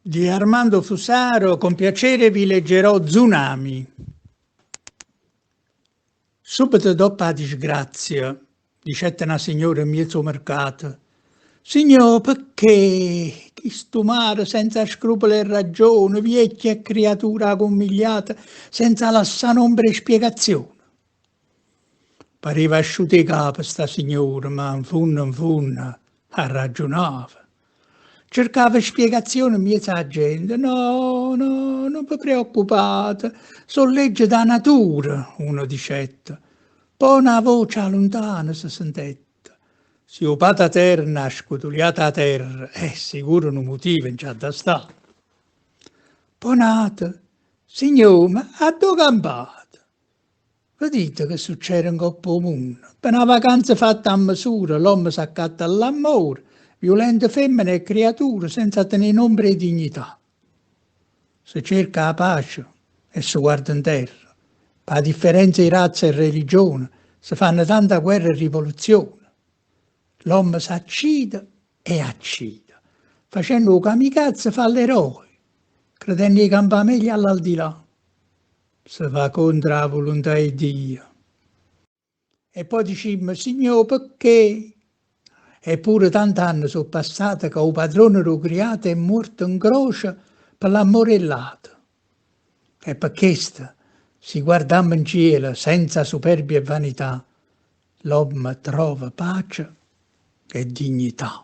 Di Armando Fusaro, con piacere vi leggerò Tsunami. Subito dopo la disgrazia, dicette una signora in mezzo mercato, «Signor, perché chi sto mare senza scrupoli e ragione, vecchia creatura aggomigliata, senza lasciare ombra e spiegazione?» Pareva asciutto i capi sta signora, ma in fondo, ragionava. Cercava spiegazioni in mezzo alla gente. «No, no, non vi preoccupate, sono legge da natura», uno dicette. Poi una voce lontana si sentette. «Se o pata terra, scutuliata a terra, sicuro un motivo in c'ha da sta». Poi un'altra: «Signore, ma a dove campate? Vedete che succede in coppa mondo? Per una vacanza fatta a misura, l'uomo si accatta all'amore, violenta femmine e creature senza tenere ombra e dignità. Si cerca la pace e si guarda in terra. Per la differenza di razza e religione si fanno tanta guerra e rivoluzione. L'uomo si accida e accida, facendo kamikaze fa l'eroe, credendo di campare meglio all'aldilà. Si va contro la volontà di Dio. E poi dicemmo, «Signore, perché?» Eppure tanti anni sono passati che il padrone lo creato è morto in croce per l'ammorellato. E per questo, se guardiamo in cielo senza superbia e vanità, l'uomo trova pace e dignità.